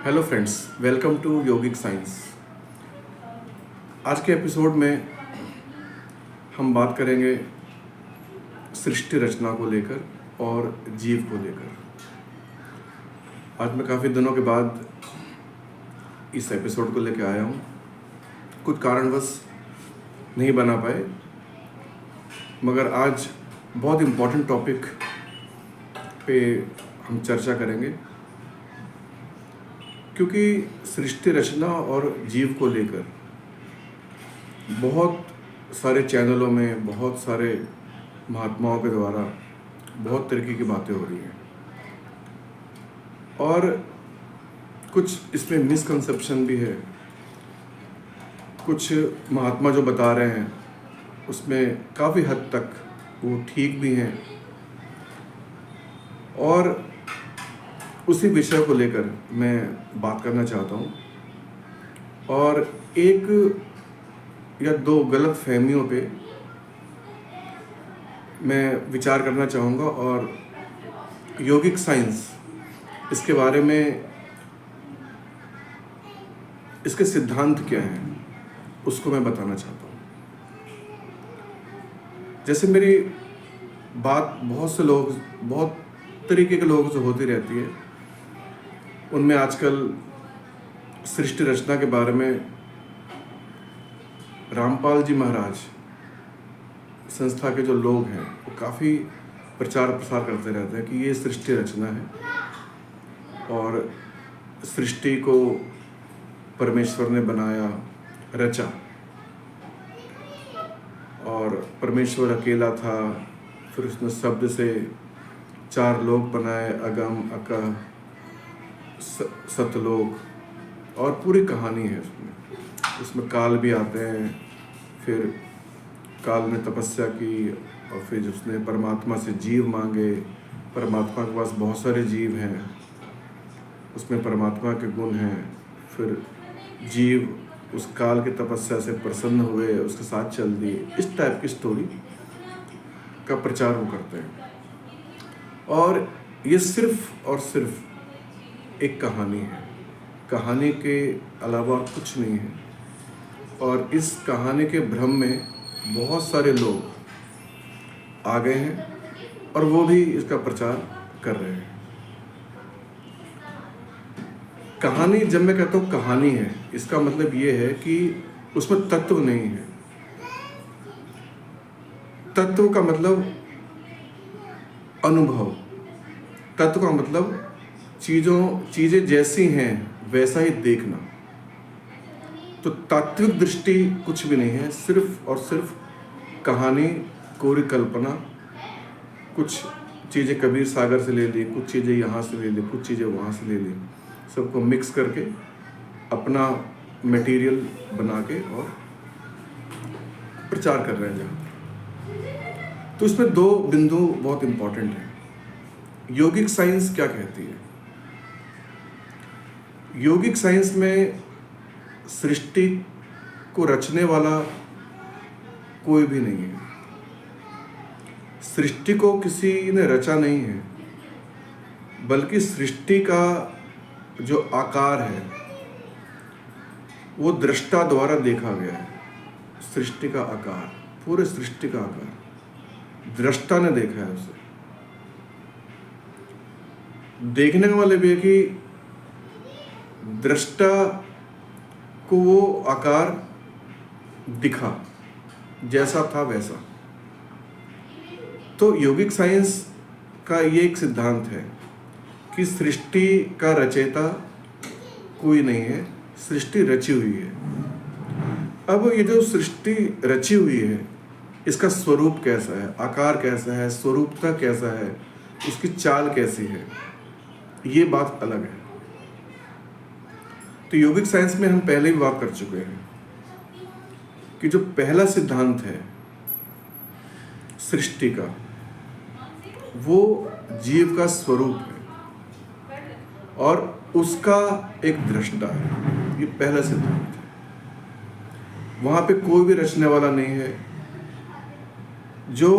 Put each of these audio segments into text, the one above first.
Hello friends, welcome to yogic science. आज के episode में हम बात करेंगे सृष्टि रचना को लेकर और जीव को लेकर। आज मैं काफ़ी दिनों के बाद इस एपिसोड को लेकर आया हूँ। कुछ कारणवश नहीं बना पाए, मगर आज बहुत इम्पोर्टेंट टॉपिक पे हम चर्चा करेंगे, क्योंकि सृष्टि रचना और जीव को लेकर बहुत सारे चैनलों में, बहुत सारे महात्माओं के द्वारा बहुत तरीके की बातें हो रही हैं और कुछ इसमें मिसकंसेप्शन भी है। कुछ महात्मा जो बता रहे हैं उसमें काफ़ी हद तक वो ठीक भी हैं, और उसी विषय को लेकर मैं बात करना चाहता हूँ और एक या दो गलत फहमियों पे मैं विचार करना चाहूँगा और योगिक साइंस इसके बारे में, इसके सिद्धांत क्या हैं उसको मैं बताना चाहता हूँ। जैसे मेरी बात बहुत से लोग, बहुत तरीके के लोगों से होती रहती है, उनमें आजकल सृष्टि रचना के बारे में रामपाल जी महाराज संस्था के जो लोग हैं वो काफ़ी प्रचार प्रसार करते रहते हैं कि ये सृष्टि रचना है और सृष्टि को परमेश्वर ने बनाया, रचा, और परमेश्वर अकेला था, फिर उसने शब्द से 4 लोक बनाए, अगम, अकह, सतलोक, और पूरी कहानी है उसमें काल भी आते हैं। फिर काल ने तपस्या की और फिर उसने परमात्मा से जीव मांगे। परमात्मा के पास बहुत सारे जीव हैं, उसमें परमात्मा के गुण हैं। फिर जीव उस काल की तपस्या से प्रसन्न हुए, उसके साथ चल दिए। इस टाइप की स्टोरी का प्रचार वो करते हैं, और ये सिर्फ और सिर्फ एक कहानी है। कहानी के अलावा कुछ नहीं है, और इस कहानी के भ्रम में बहुत सारे लोग आ गए हैं और वो भी इसका प्रचार कर रहे हैं। कहानी, जब मैं कहता हूँ कहानी है, इसका मतलब ये है कि उसमें तत्व नहीं है। तत्व का मतलब अनुभव, तत्व का मतलब चीज़ें जैसी हैं वैसा ही देखना। तो तात्विक दृष्टि कुछ भी नहीं है, सिर्फ और सिर्फ कहानी, कोरी कल्पना। कुछ चीज़ें कबीर सागर से ले ली, कुछ चीज़ें यहाँ से ले ली, कुछ चीज़ें वहाँ से ले ली, सबको मिक्स करके अपना मटेरियल बना के और प्रचार कर रहे हैं जहाँ। तो इसमें 2 बिंदु बहुत इम्पोर्टेंट हैं। योगिक साइंस क्या कहती है? योगिक साइंस में सृष्टि को रचने वाला कोई भी नहीं है। सृष्टि को किसी ने रचा नहीं है, बल्कि सृष्टि का जो आकार है वो दृष्टा द्वारा देखा गया है। सृष्टि का आकार, पूरे सृष्टि का आकार दृष्टा ने देखा है। उसे देखने वाले भी है कि दृष्टा को वो आकार दिखा, जैसा था वैसा। तो योगिक साइंस का ये एक सिद्धांत है कि सृष्टि का रचयिता कोई नहीं है, सृष्टि रची हुई है। अब ये जो सृष्टि रची हुई है, इसका स्वरूप कैसा है, आकार कैसा है, स्वरूपता कैसा है, उसकी चाल कैसी है, ये बात अलग है। तो योगिक साइंस में हम पहले भी बात कर चुके हैं कि जो पहला सिद्धांत है सृष्टि का, वो जीव का स्वरूप है और उसका एक दृष्टा है। ये पहला सिद्धांत है। वहाँ पे कोई भी रचने वाला नहीं है। जो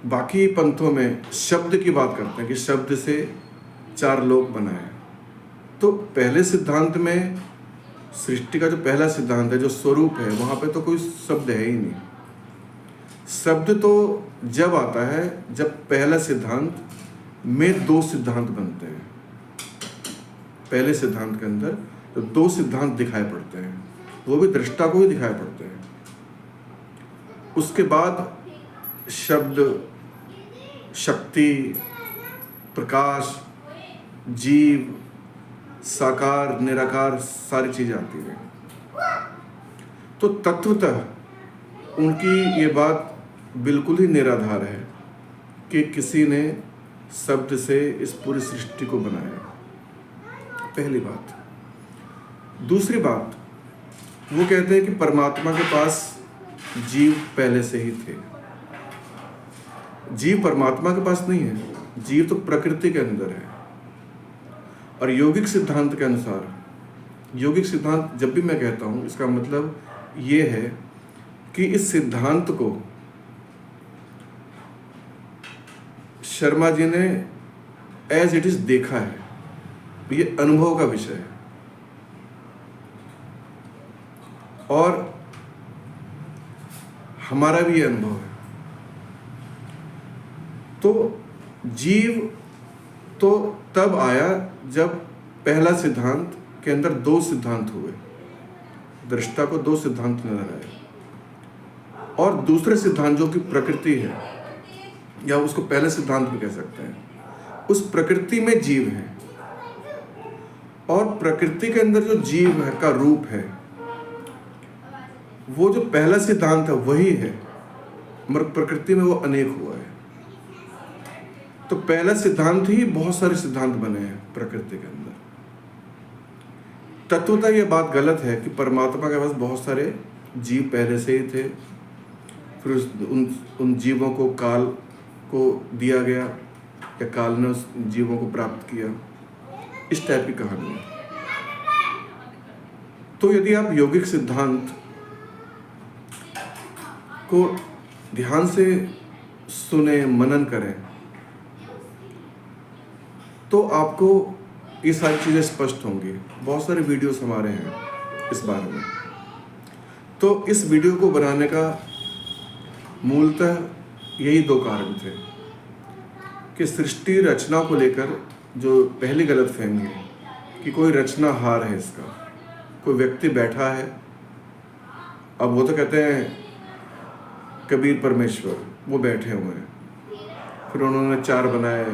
बाकी पंथों में शब्द की बात करते हैं कि शब्द से 4 लोक बनाए, तो तो पहले सिद्धांत में सृष्टि का जो पहला सिद्धांत है, जो स्वरूप है, वहाँ पे तो कोई शब्द है ही नहीं। शब्द तो जब आता है जब पहला सिद्धांत में दो सिद्धांत बनते हैं। पहले सिद्धांत के अंदर तो दो सिद्धांत दिखाई पड़ते हैं, वो भी दृष्टा को ही दिखाई पड़ते हैं। उसके बाद शब्द, शक्ति, प्रकाश, जीव, साकार, निराकार, सारी चीजें आती हैं। तो तत्वतः उनकी ये बात बिल्कुल ही निराधार है कि किसी ने शब्द से इस पूरी सृष्टि को बनाया। पहली बात। दूसरी बात, वो कहते हैं कि परमात्मा के पास जीव पहले से ही थे। जीव परमात्मा के पास नहीं है, जीव तो प्रकृति के अंदर है। और यौगिक सिद्धांत के अनुसार, यौगिक सिद्धांत जब भी मैं कहता हूँ इसका मतलब ये है कि इस सिद्धांत को शर्मा जी ने एज इट इज देखा है, ये अनुभव का विषय है। और हमारा भी ये अनुभव है। तो जीव तो तब आया जब पहला सिद्धांत के अंदर दो सिद्धांत हुए, दृष्टा को दो सिद्धांत नजर आए, और दूसरे सिद्धांत जो कि प्रकृति है, या उसको पहले सिद्धांत भी कह सकते हैं, उस प्रकृति में जीव है। और प्रकृति के अंदर जो जीव है का रूप है, वो जो पहला सिद्धांत है वही है, मगर प्रकृति में वो अनेक हुआ है। तो पहला सिद्धांत ही बहुत सारे सिद्धांत बने हैं प्रकृति के अंदर। तत्वतः ये बात गलत है कि परमात्मा के पास बहुत सारे जीव पहले से ही थे, फिर उन जीवों को काल को दिया गया या काल ने उस जीवों को प्राप्त किया, इस टाइप की कहानी है। तो यदि आप यौगिक सिद्धांत को ध्यान से सुने, मनन करें, तो आपको ये सारी चीज़ें स्पष्ट होंगी। बहुत सारे वीडियोस हमारे हैं इस बारे में। तो इस वीडियो को बनाने का मूलतः यही दो कारण थे कि सृष्टि रचना को लेकर जो पहली गलतफहमी है कि कोई रचनाहार है, इसका कोई व्यक्ति बैठा है। अब वो तो कहते हैं कबीर परमेश्वर, वो बैठे हुए हैं, फिर उन्होंने चार बनाए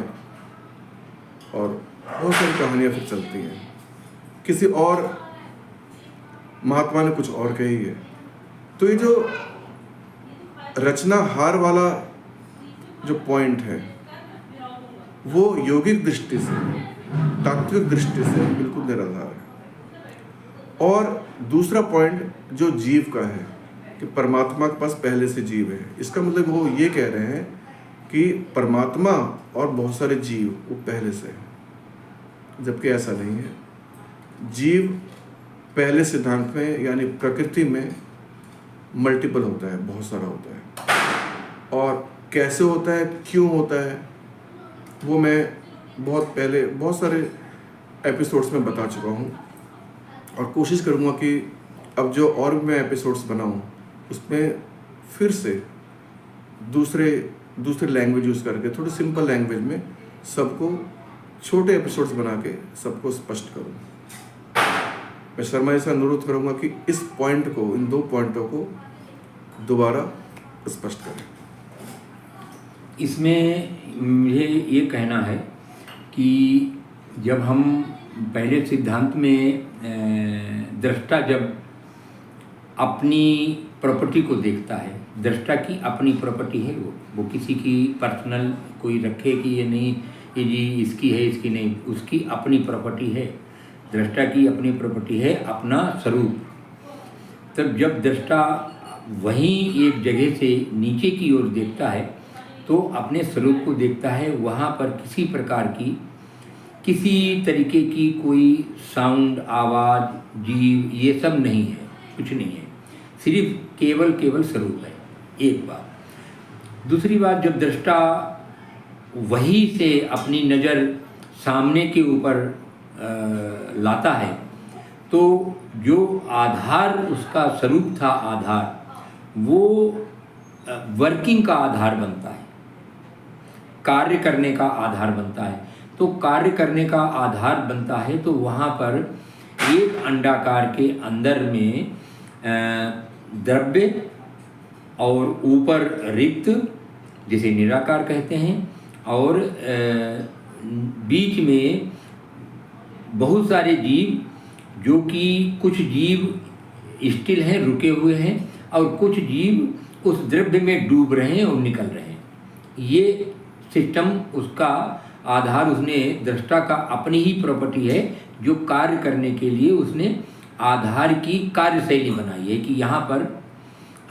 और बहुत सारी कहानियाँ फिर चलती हैं। किसी और महात्मा ने कुछ और कही है। तो ये जो रचनाहार वाला जो पॉइंट है, वो यौगिक दृष्टि से, तात्विक दृष्टि से बिल्कुल निराधार है। और दूसरा पॉइंट जो जीव का है कि परमात्मा के पास पहले से जीव है, इसका मतलब वो ये कह रहे हैं कि परमात्मा और बहुत सारे जीव वो पहले से हैं, जबकि ऐसा नहीं है। जीव पहले सिद्धांत में यानी प्रकृति में मल्टीपल होता है, बहुत सारा होता है। और कैसे होता है, क्यों होता है, वो मैं बहुत पहले बहुत सारे एपिसोड्स में बता चुका हूँ, और कोशिश करूँगा कि अब जो और भी मैं एपिसोड्स बनाऊँ उसमें फिर से दूसरे लैंग्वेज यूज़ करके, थोड़ी सिंपल लैंग्वेज में सबको छोटे एपिसोड्स बना के सबको स्पष्ट करूँ। मैं शर्मा जी से अनुरोध करूँगा कि इस पॉइंट को, इन दो पॉइंटों को दोबारा स्पष्ट करें। इसमें मुझे ये कहना है कि जब हम पहले सिद्धांत में दृष्टा जब अपनी प्रॉपर्टी को देखता है, दृष्टा की अपनी प्रॉपर्टी है, वो किसी की पर्सनल कोई रखे कि ये नहीं, ये जी इसकी है इसकी नहीं, उसकी अपनी प्रॉपर्टी है। दृष्टा की अपनी प्रॉपर्टी है, अपना स्वरूप। तब जब दृष्टा वहीं एक जगह से नीचे की ओर देखता है तो अपने स्वरूप को देखता है। वहाँ पर किसी प्रकार की, किसी तरीके की कोई साउंड, आवाज़, जीव, ये सब नहीं है, कुछ नहीं है, सिर्फ केवल स्वरूप है। एक बात। दूसरी बात, जब दृष्टा वहीं से अपनी नज़र सामने के ऊपर लाता है तो जो आधार उसका स्वरूप था, आधार वो वर्किंग का आधार बनता है, कार्य करने का आधार बनता है। तो कार्य करने का आधार बनता है तो वहाँ पर एक अंडाकार के अंदर में द्रव्य और ऊपर रिक्त जिसे निराकार कहते हैं, और बीच में बहुत सारे जीव, जो कि कुछ जीव स्टिल हैं, रुके हुए हैं, और कुछ जीव उस द्रव्य में डूब रहे हैं और निकल रहे हैं। ये सिस्टम उसका आधार, उसने दृष्टा का अपनी ही प्रॉपर्टी है जो कार्य करने के लिए उसने आधार की कार्यशैली बनाई है कि यहाँ पर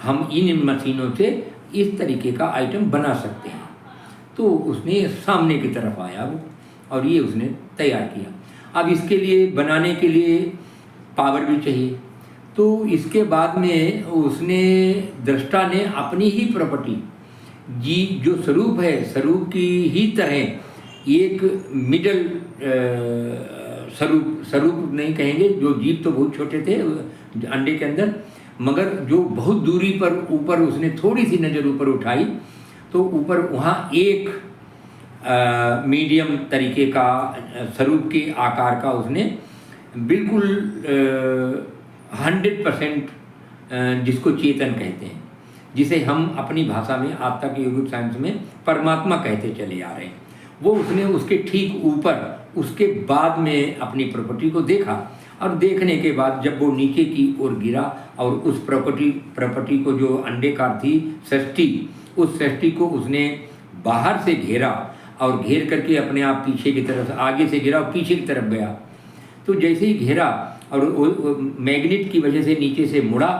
हम इन मशीनों से इस तरीके का आइटम बना सकते हैं। तो उसने सामने की तरफ आया वो, और ये उसने तैयार किया। अब इसके लिए बनाने के लिए पावर भी चाहिए, तो इसके बाद में उसने दृष्टा ने अपनी ही प्रॉपर्टी जी जो स्वरूप है, स्वरूप की ही तरह एक मिडल स्वरूप नहीं कहेंगे, जो जीव तो बहुत छोटे थे अंडे के अंदर, मगर जो बहुत दूरी पर ऊपर उसने थोड़ी सी नज़र ऊपर उठाई तो ऊपर वहाँ एक मीडियम तरीके का स्वरूप के आकार का उसने बिल्कुल 100% जिसको चेतन कहते हैं, जिसे हम अपनी भाषा में आज तक योगिक साइंस में परमात्मा कहते चले आ रहे हैं, वो उसने उसके ठीक ऊपर उसके बाद में अपनी प्रॉपर्टी को देखा। और देखने के बाद जब वो नीचे की ओर गिरा और उस प्रॉपर्टी को जो अंडेकार थी सृष्टि, उस सृष्टि को उसने बाहर से घेरा और घेर करके अपने आप पीछे की तरफ, आगे से गिरा और पीछे की तरफ गया। तो जैसे ही घेरा और मैग्नेट की वजह से नीचे से मुड़ा,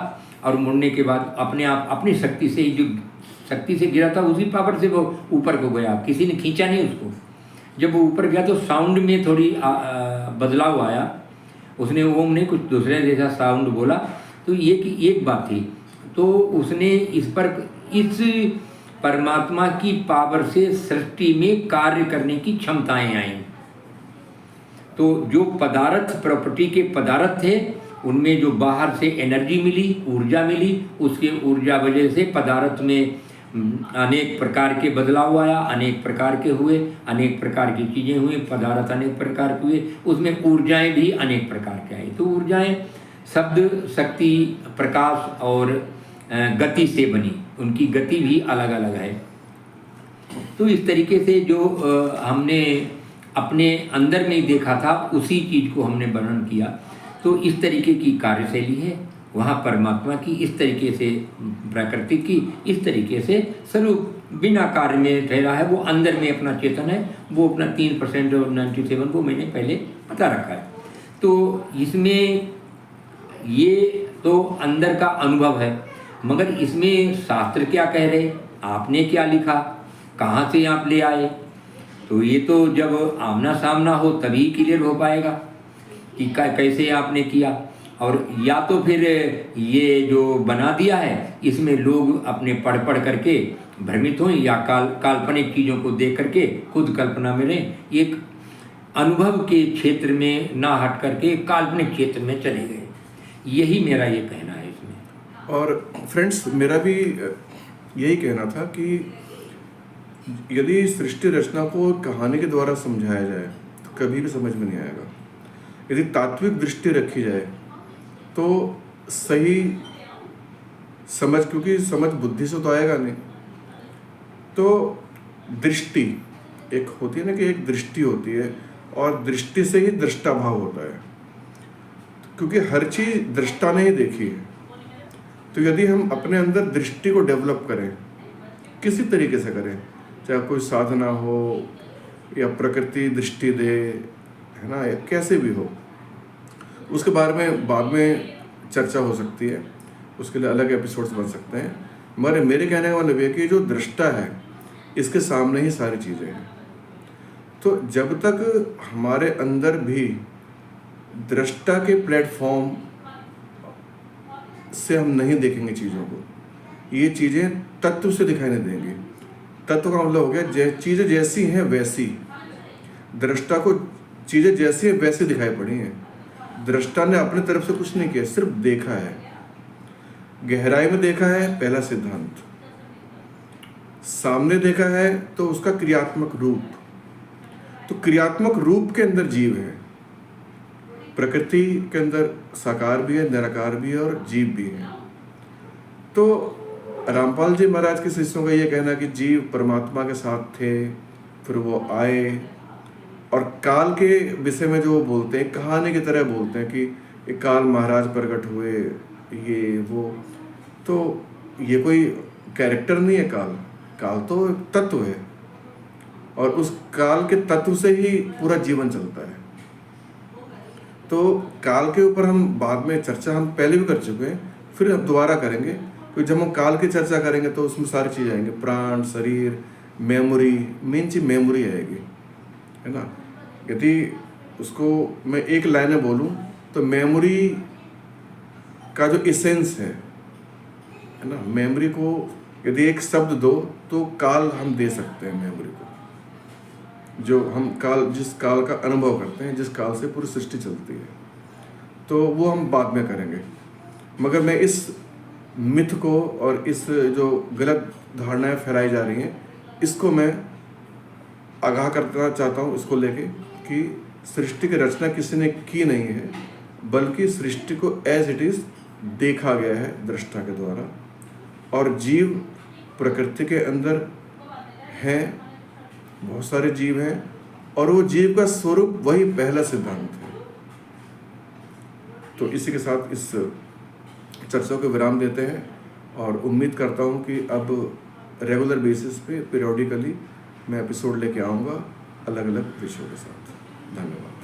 और मुड़ने के बाद अपने आप अपनी शक्ति से ही, जो शक्ति से गिरा था उसी पावर से वो ऊपर को गया, किसी ने खींचा नहीं उसको। जब वो ऊपर गया तो साउंड में थोड़ी बदलाव आया, उसने ओम ने कुछ दूसरे जैसा साउंड बोला, तो ये कि एक बात थी। तो उसने इस परमात्मा की पावर से सृष्टि में कार्य करने की क्षमताएं आई। तो जो पदार्थ प्रॉपर्टी के पदार्थ थे उनमें जो बाहर से एनर्जी मिली, ऊर्जा मिली, उसके ऊर्जा वजह से पदार्थ में अनेक प्रकार के बदलाव आया, अनेक प्रकार के हुए, अनेक प्रकार की चीज़ें हुई, पदार्थ अनेक प्रकार के हुए, उसमें ऊर्जाएं भी अनेक प्रकार के आई। तो ऊर्जाएं शब्द, शक्ति, प्रकाश और गति से बनी, उनकी गति भी अलग अलग है। तो इस तरीके से जो हमने अपने अंदर में देखा था उसी चीज़ को हमने वर्णन किया। तो इस तरीके की कार्यशैली है वहाँ परमात्मा की, इस तरीके से प्रकृति की, इस तरीके से स्वरूप बिना कार्य में ठहरा है, वो अंदर में अपना चेतन है, वो अपना 3% और 97 को मैंने पहले पता रखा है। तो इसमें ये तो अंदर का अनुभव है, मगर इसमें शास्त्र क्या कह रहे, आपने क्या लिखा, कहाँ से आप ले आए, तो ये तो जब आमना सामना हो तभी क्लियर हो पाएगा कि कैसे आपने किया। और या तो फिर ये जो बना दिया है इसमें लोग अपने पढ़ करके भ्रमित हों, या काल्पनिक चीज़ों को देख करके खुद कल्पना में रहें, एक अनुभव के क्षेत्र में ना हट करके काल्पनिक क्षेत्र में चले गए। यही मेरा ये कहना है इसमें। और फ्रेंड्स, मेरा भी यही कहना था कि यदि सृष्टि रचना को कहानी के द्वारा समझाया जाए तो कभी भी समझ में नहीं आएगा। यदि तात्विक दृष्टि रखी जाए तो सही समझ, क्योंकि समझ बुद्धि से तो आएगा नहीं, तो दृष्टि एक होती है ना, कि एक दृष्टि होती है और दृष्टि से ही दृष्टा भाव होता है, क्योंकि हर चीज़ दृष्टा ने ही देखी है। तो यदि हम अपने अंदर दृष्टि को डेवलप करें, किसी तरीके से करें, चाहे कोई साधना हो या प्रकृति दृष्टि दे, है ना, या कैसे भी हो, उसके बारे में बाद में चर्चा हो सकती है, उसके लिए अलग एपिसोड्स बन सकते हैं। मगर मेरे कहने का मतलब ये कि जो दृष्टा है इसके सामने ही सारी चीज़ें हैं। तो जब तक हमारे अंदर भी दृष्टा के प्लेटफॉर्म से हम नहीं देखेंगे चीज़ों को, ये चीज़ें तत्व से दिखाई नहीं देंगी। तत्व का मतलब हो गया चीज़ें जैसी हैं वैसी, दृष्टा को चीज़ें जैसी हैं वैसे दिखाई पड़ी हैं। दृष्टा ने अपने तरफ से कुछ नहीं किया, सिर्फ देखा है, गहराई में देखा है। पहला सिद्धांत सामने देखा है तो उसका क्रियात्मक रूप, तो क्रियात्मक रूप के अंदर जीव है। प्रकृति के अंदर साकार भी है, निराकार भी है और जीव भी है। तो रामपाल जी महाराज के शिष्यों का ये कहना कि जीव परमात्मा के साथ थे, फिर वो आए, और काल के विषय में जो वो बोलते हैं कहानी की तरह बोलते हैं कि एक काल महाराज प्रकट हुए, ये वो। तो ये कोई कैरेक्टर नहीं है काल, काल तो एक तत्व है, और उस काल के तत्व से ही पूरा जीवन चलता है। तो काल के ऊपर हम बाद में चर्चा हम पहले भी कर चुके हैं, फिर अब दोबारा करेंगे। तो जब हम काल की चर्चा करेंगे तो उसमें सारी चीज़ आएंगे, प्राण, शरीर, मेमोरी। मेन चीज़ मेमोरी आएगी, है ना। यदि उसको मैं एक लाइन में बोलूँ तो मेमोरी का जो एसेंस है ना, मेमोरी को यदि एक शब्द दो तो काल हम दे सकते हैं मेमोरी को। जो हम काल, जिस काल का अनुभव करते हैं, जिस काल से पूरी सृष्टि चलती है, तो वो हम बाद में करेंगे। मगर मैं इस मिथ को और इस जो गलत धारणाएं फैलाई जा रही हैं, इसको मैं आगाह करना चाहता हूँ, इसको लेके कि सृष्टि की रचना किसी ने की नहीं है, बल्कि सृष्टि को एज इट इज़ देखा गया है दृष्टा के द्वारा। और जीव प्रकृति के अंदर हैं, बहुत सारे जीव हैं, और वो जीव का स्वरूप वही पहला सिद्धांत है। तो इसी के साथ इस चर्चा को विराम देते हैं, और उम्मीद करता हूँ कि अब रेगुलर बेसिस पे पीरियोडिकली मैं एपिसोड लेके आऊँगा अलग अलग विषयों के साथ। धन्यवाद।